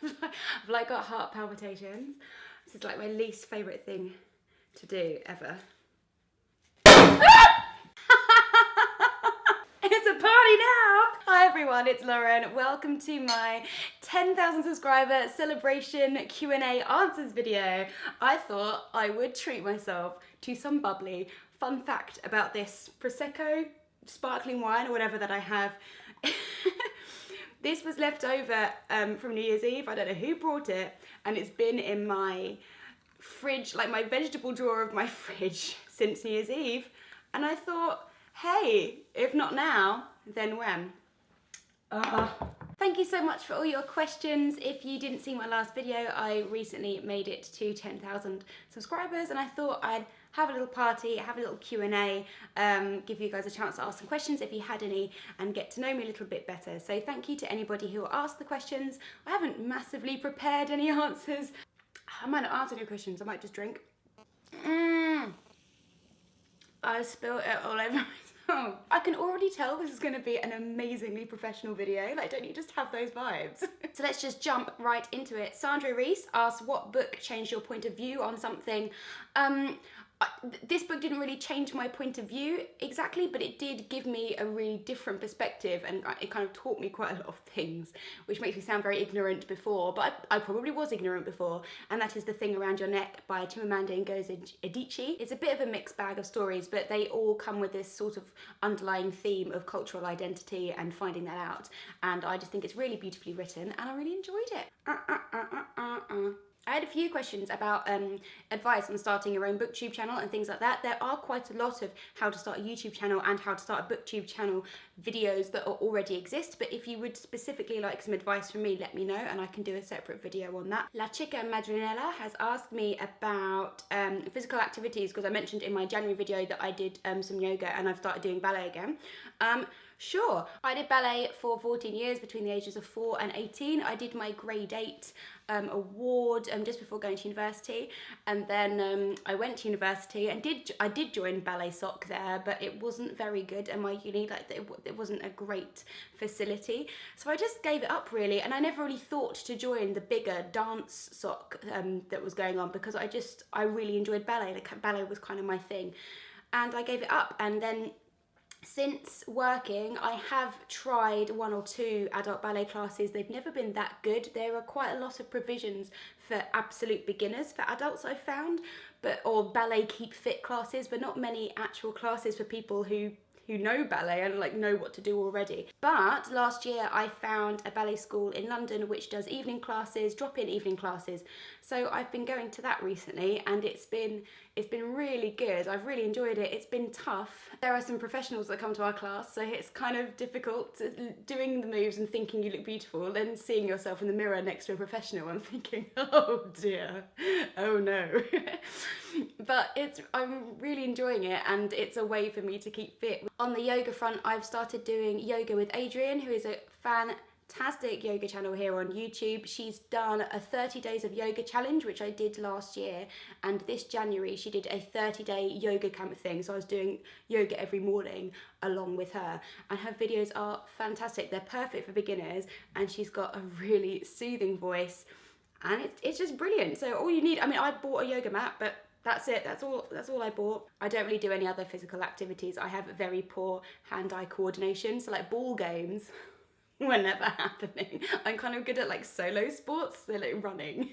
I've like got heart palpitations. This is like my least favourite thing to do ever. It's a party now! Hi everyone, it's Lauren. Welcome to my 10,000 subscriber celebration Q&A answers video. I thought I would treat myself to some bubbly. Fun fact about this Prosecco, sparkling wine or whatever that I have. This was left over from New Year's Eve. I don't know who brought it, and it's been in my fridge, like my vegetable drawer of my fridge since New Year's Eve. And I thought, hey, if not now, then when? Thank you so much for all your questions. If you didn't see my last video, I recently made it to 10,000 subscribers, and I thought I'd have a little party, have a little Q&A, give you guys a chance to ask some questions if you had any, and get to know me a little bit better. So thank you to anybody who asked the questions. I haven't massively prepared any answers. I might not answer any questions, I might just drink. I spilled it all over myself. I can already tell this is going to be an amazingly professional video. Like, don't you just have those vibes? So let's just jump right into it. Sandra Reese asks, what book changed your point of view on something? This book didn't really change my point of view exactly, but it did give me a really different perspective, and it kind of taught me quite a lot of things, which makes me sound very ignorant before, but I probably was ignorant before, and that is The Thing Around Your Neck by Chimamanda and Ngozie Adichie. It's a bit of a mixed bag of stories, but they all come with this sort of underlying theme of cultural identity and finding that out, and I just think it's really beautifully written, and I really enjoyed it. I had a few questions about advice on starting your own Booktube channel and things like that. There are quite a lot of how to start a YouTube channel and how to start a Booktube channel videos that already exist, but if you would specifically like some advice from me, let me know and I can do a separate video on that. La Chica Madrinella has asked me about physical activities, because I mentioned in my January video that I did some yoga and I've started doing ballet again. Sure, I did ballet for 14 years between the ages of 4 and 18. I did my grade 8 award just before going to university, and then I went to university and I did join ballet soc there, but it wasn't very good, and my uni, like, it wasn't a great facility, so I just gave it up really, and I never really thought to join the bigger dance soc that was going on, because I really enjoyed ballet. Like, ballet was kind of my thing, and I gave it up. And then since working, I have tried 1 or 2 adult ballet classes. They've never been that good. There are quite a lot of provisions for absolute beginners for adults, I've found, or ballet keep fit classes, but not many actual classes for people who know ballet and like know what to do already. But last year I found a ballet school in London which does evening classes, drop-in evening classes. So I've been going to that recently, and it's been really good. I've really enjoyed it. It's been tough. There are some professionals that come to our class, so it's kind of difficult doing the moves and thinking you look beautiful, then seeing yourself in the mirror next to a professional and thinking, oh dear, oh no. But I'm really enjoying it, and it's a way for me to keep fit. On the yoga front, I've started doing yoga with Adrienne, who is a fantastic yoga channel here on YouTube. She's done a 30 days of yoga challenge, which I did last year, and this January she did a 30-day yoga camp thing, so I was doing yoga every morning along with her, and her videos are fantastic. They're perfect for beginners, and she's got a really soothing voice, and it's just brilliant. So all you need, I mean, I bought a yoga mat, but that's it, that's all I bought. I don't really do any other physical activities. I have very poor hand-eye coordination, so like ball games were never happening. I'm kind of good at like solo sports, so like running.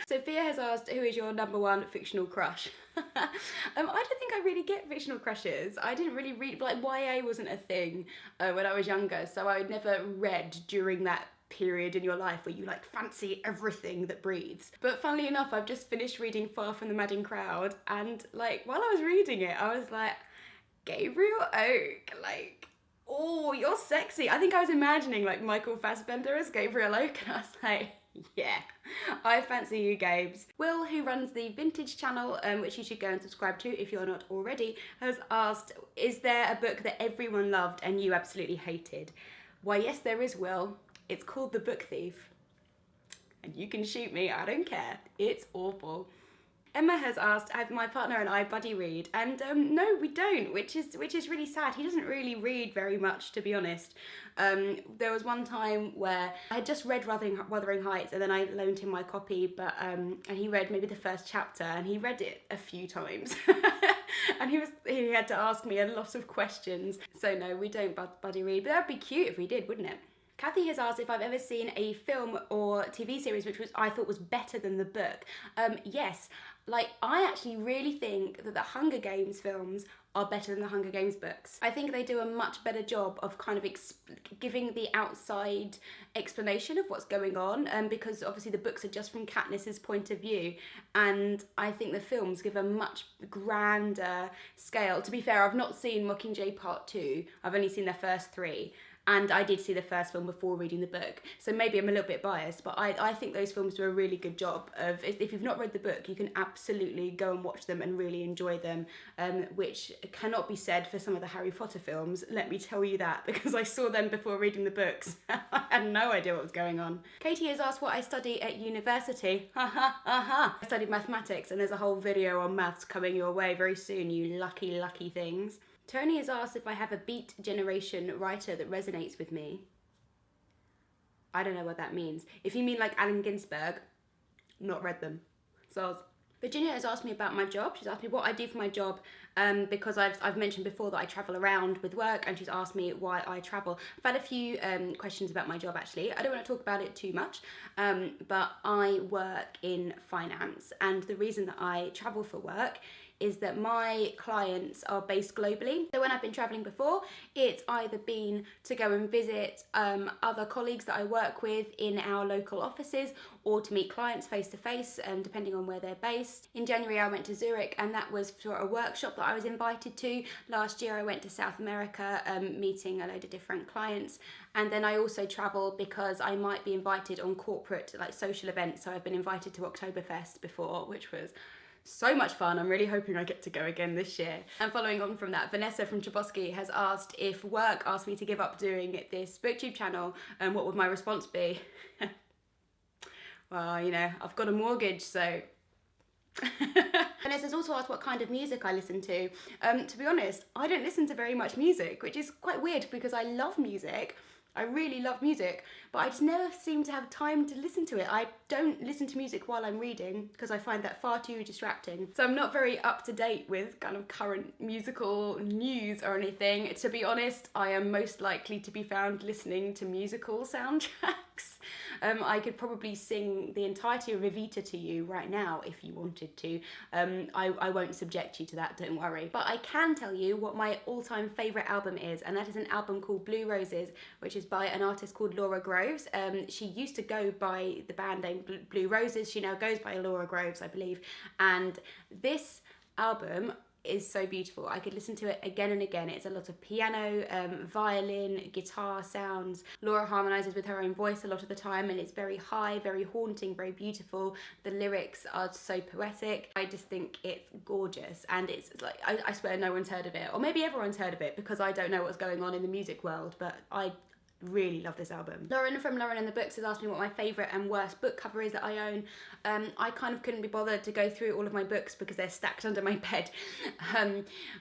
Sophia has asked, who is your #1 fictional crush? I don't think I really get fictional crushes. I didn't really read, like YA wasn't a thing when I was younger, so I never read during that period in your life where you like fancy everything that breathes. But funnily enough, I've just finished reading Far From the Madding Crowd, and like while I was reading it, I was like, Gabriel Oak, like, oh, you're sexy. I think I was imagining like Michael Fassbender as Gabriel Oak, and I was like, yeah, I fancy you, Gabes. Will, who runs the Vintage channel, which you should go and subscribe to if you're not already, has asked, is there a book that everyone loved and you absolutely hated? Why, yes, there is, Will. It's called The Book Thief. And you can shoot me, I don't care. It's awful. Emma has asked, have my partner and I buddy read? And no, we don't, which is really sad. He doesn't really read very much, to be honest. There was one time where I had just read Wuthering Heights, and then I loaned him my copy, but and he read maybe the first chapter, and he read it a few times. And he had to ask me a lot of questions. So no, we don't buddy read, but that'd be cute if we did, wouldn't it? Kathy has asked if I've ever seen a film or TV series which I thought was better than the book. Yes, like I actually really think that the Hunger Games films are better than the Hunger Games books. I think they do a much better job of kind of giving the outside explanation of what's going on, because obviously the books are just from Katniss's point of view, and I think the films give a much grander scale. To be fair, I've not seen Mockingjay Part 2, I've only seen the first 3. And I did see the first film before reading the book, so maybe I'm a little bit biased, but I think those films do a really good job of, if you've not read the book, you can absolutely go and watch them and really enjoy them, which cannot be said for some of the Harry Potter films, let me tell you that, because I saw them before reading the books. I had no idea what was going on. Katie has asked what I study at university. I studied mathematics, and there's a whole video on maths coming your way very soon, you lucky, lucky things. Tony has asked if I have a Beat Generation writer that resonates with me. I don't know what that means. If you mean like Allen Ginsberg, not read them. So Virginia has asked me about my job. She's asked me what I do for my job, because I've mentioned before that I travel around with work, and she's asked me why I travel. I've had a few questions about my job actually. I don't want to talk about it too much, but I work in finance, and the reason that I travel for work is that my clients are based globally. So when I've been traveling before, it's either been to go and visit other colleagues that I work with in our local offices, or to meet clients face to face, depending on where they're based. In January, I went to Zurich, and that was for a workshop that I was invited to. Last year, I went to South America, meeting a load of different clients. And then I also travel because I might be invited on corporate, like social events. So I've been invited to Oktoberfest before, which was so much fun. I'm really hoping I get to go again this year. And following on from that, Vanessa from Chbosky has asked if work asked me to give up doing this Booktube channel, and what would my response be? Well, you know, I've got a mortgage, so... Vanessa's also asked what kind of music I listen to. To be honest, I don't listen to very much music, which is quite weird because I love music. I really love music, but I just never seem to have time to listen to it. I don't listen to music while I'm reading because I find that far too distracting. So I'm not very up to date with kind of current musical news or anything. To be honest, I am most likely to be found listening to musical soundtracks. I could probably sing the entirety of Evita to you right now if you wanted to. I won't subject you to that, don't worry. But I can tell you what my all-time favourite album is, and that is an album called Blue Roses, which is by an artist called Laura Groves. She used to go by the band name Blue Roses. She now goes by Laura Groves, I believe. And this album is so beautiful. I could listen to it again and again. It's a lot of piano, violin, guitar sounds. Laura harmonises with her own voice a lot of the time, and it's very high, very haunting, very beautiful. The lyrics are so poetic. I just think it's gorgeous, and it's like, I swear no one's heard of it, or maybe everyone's heard of it because I don't know what's going on in the music world, but I really love this album. Lauren from Lauren and the Books has asked me what my favourite and worst book cover is that I own. I kind of couldn't be bothered to go through all of my books because they're stacked under my bed.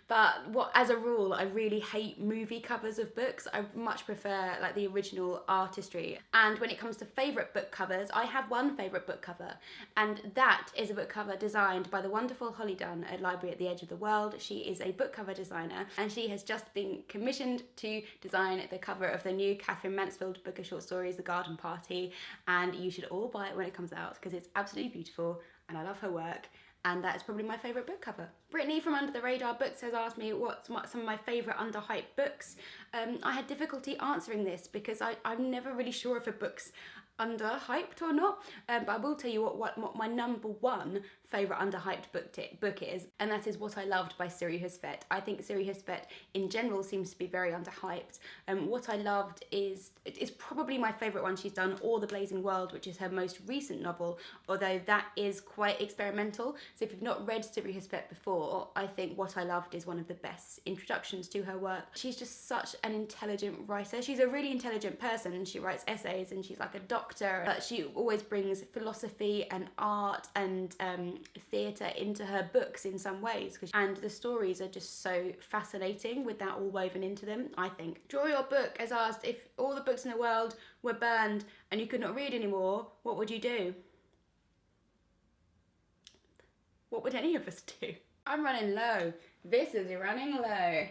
But as a rule, I really hate movie covers of books. I much prefer like the original artistry. And when it comes to favourite book covers, I have one favourite book cover, and that is a book cover designed by the wonderful Holly Dunn at Library at the Edge of the World. She is a book cover designer, and she has just been commissioned to design the cover of the new Catherine Mansfield book of short stories, The Garden Party, and you should all buy it when it comes out because it's absolutely beautiful and I love her work, and that is probably my favourite book cover. Brittany from Under the Radar Books has asked me what's some of my favourite underhyped books. I had difficulty answering this because I'm never really sure if a book's underhyped or not, but I will tell you what my number one favourite underhyped book is, and that is What I Loved by Siri Hustvedt. I think Siri Hustvedt in general seems to be very underhyped. What I Loved is probably my favourite one she's done, or The Blazing World, which is her most recent novel, although that is quite experimental. So if you've not read Siri Hustvedt before, I think What I Loved is one of the best introductions to her work. She's just such an intelligent writer. She's a really intelligent person, and she writes essays, and she's like a doctor doctor, but she always brings philosophy and art and theatre into her books in some ways. And the stories are just so fascinating with that all woven into them, I think. Draw Your Book has asked, if all the books in the world were banned and you could not read anymore, what would you do? What would any of us do? I'm running low. This is running low.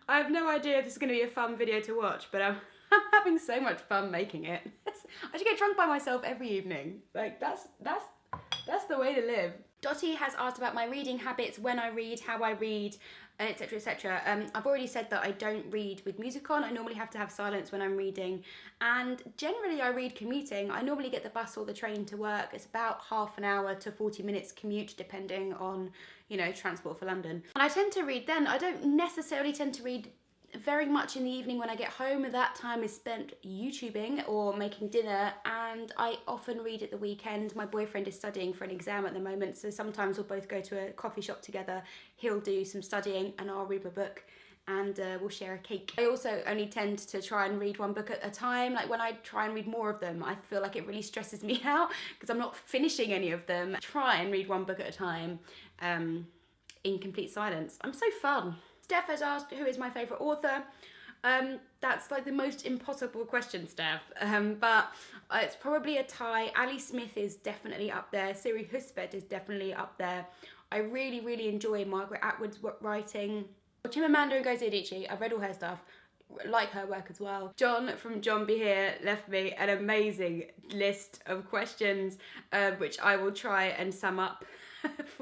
I have no idea if this is going to be a fun video to watch, but I'm having so much fun making it. I should get drunk by myself every evening. Like, that's the way to live. Dottie has asked about my reading habits, when I read, how I read, etc, etc. I've already said that I don't read with music on. I normally have to have silence when I'm reading, and generally I read commuting. I normally get the bus or the train to work. It's about half an hour to 40 minutes commute depending on, you know, transport for London. And I tend to read then. I don't necessarily tend to read very much in the evening when I get home. That time is spent YouTubing or making dinner, and I often read at the weekend. My boyfriend is studying for an exam at the moment, so sometimes we'll both go to a coffee shop together. He'll do some studying and I'll read my book, and we'll share a cake. I also only tend to try and read one book at a time. Like, when I try and read more of them, I feel like it really stresses me out because I'm not finishing any of them. I try and read one book at a time in complete silence. I'm so fun. Steph has asked, who is my favourite author? That's like the most impossible question, Steph. But it's probably a tie. Ali Smith is definitely up there. Siri Hustvedt is definitely up there. I really, really enjoy Margaret Atwood's writing. Chimamanda Ngozie Adichie, I've read all her stuff. Like her work as well. John from John Be Here left me an amazing list of questions, which I will try and sum up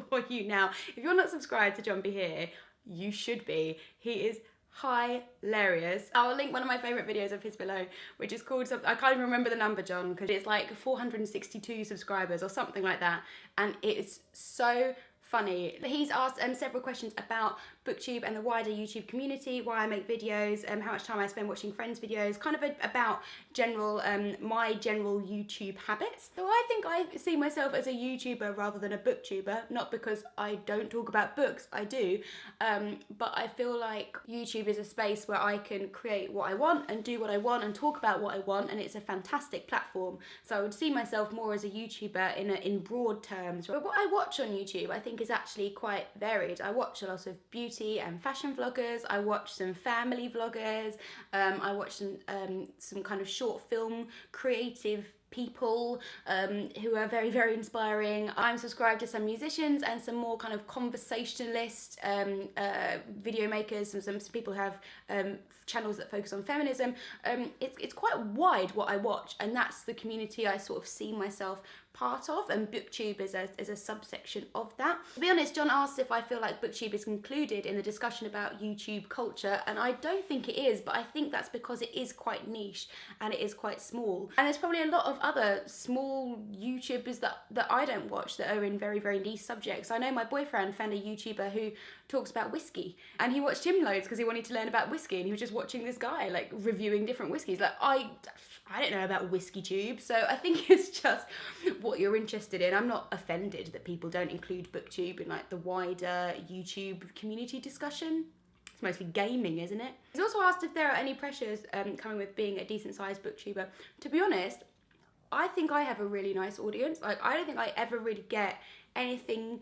for you now. If you're not subscribed to John Be Here, you should be. He is hilarious. I'll link one of my favourite videos of his below, which is called something, I can't even remember the number, John, because it's like 462 subscribers or something like that, and it is so funny. He's asked several questions about Booktube and the wider YouTube community, why I make videos, how much time I spend watching friends' videos, kind of about general, my general YouTube habits. So I think I see myself as a YouTuber rather than a booktuber, not because I don't talk about books, I do, but I feel like YouTube is a space where I can create what I want and do what I want and talk about what I want, and it's a fantastic platform. So I would see myself more as a YouTuber in broad terms. But what I watch on YouTube, I think, is actually quite varied. I watch a lot of beauty and fashion vloggers, I watch some family vloggers, I watch some kind of short film creative people who are very, very inspiring. I'm subscribed to some musicians and some more kind of conversationalist video makers, and some people who have channels that focus on feminism. It's quite wide what I watch, and that's the community I sort of see myself part of, and Booktube is a subsection of that. To be honest, John asked if I feel like Booktube is included in the discussion about YouTube culture, and I don't think it is, but I think that's because it is quite niche and it is quite small. And there's probably a lot of other small YouTubers that I don't watch that are in very, very niche subjects. I know my boyfriend found a YouTuber who talks about whiskey, and he watched him loads because he wanted to learn about whiskey, and he was just watching this guy like reviewing different whiskies. Like, I don't know about whiskey tube, so I think it's just what you're interested in. I'm not offended that people don't include Booktube in like the wider YouTube community discussion. It's mostly gaming, isn't it? He's also asked if there are any pressures coming with being a decent sized booktuber. To be honest, I think I have a really nice audience. Like, I don't think I ever really get anything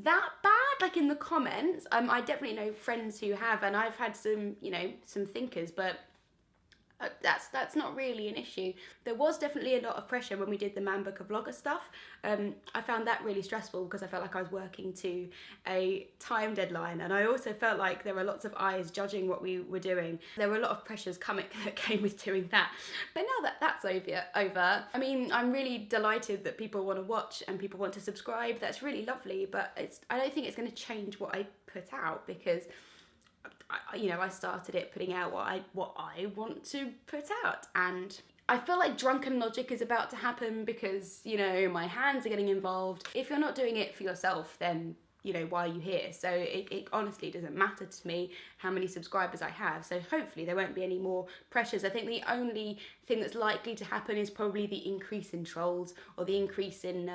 that bad, like in the comments. I definitely know friends who have, and I've had some, you know, some thinkers, but that's not really an issue. There was definitely a lot of pressure when we did the Man Book of Vlogger stuff. I found that really stressful because I felt like I was working to a time deadline, and I also felt like there were lots of eyes judging what we were doing. There were a lot of pressures that came with doing that. But now that that's over, I mean, I'm really delighted that people want to watch and people want to subscribe. That's really lovely, but I don't think it's going to change what I put out, because I started it putting out what I want to put out, and I feel like drunken logic is about to happen because, you know, my hands are getting involved. If you're not doing it for yourself, then, you know, why are you here? So it honestly doesn't matter to me how many subscribers I have. So hopefully there won't be any more pressures. I think the only thing that's likely to happen is probably the increase in trolls or the increase in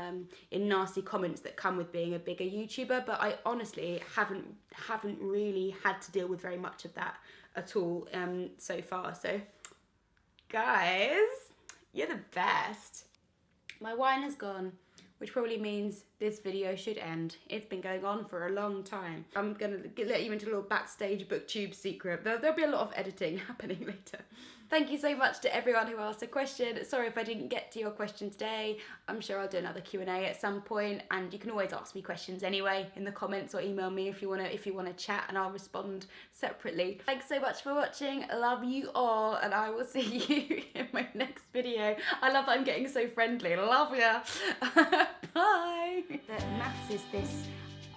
nasty comments that come with being a bigger YouTuber. But I honestly haven't really had to deal with very much of that at all so far. So guys. You're the best. My wine has gone, which probably means this video should end. It's been going on for a long time. I'm gonna let you into a little backstage Booktube secret. There'll be a lot of editing happening later. Thank you so much to everyone who asked a question. Sorry if I didn't get to your question today. I'm sure I'll do another Q&A at some point, and you can always ask me questions anyway in the comments or email me if you wanna chat, and I'll respond separately. Thanks so much for watching. Love you all, and I will see you in my next video. I love that I'm getting so friendly. Love ya. Bye. That maths is this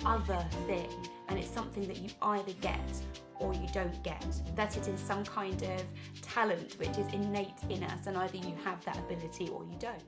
other thing, and it's something that you either get or you don't get. That it is some kind of talent which is innate in us, and either you have that ability or you don't.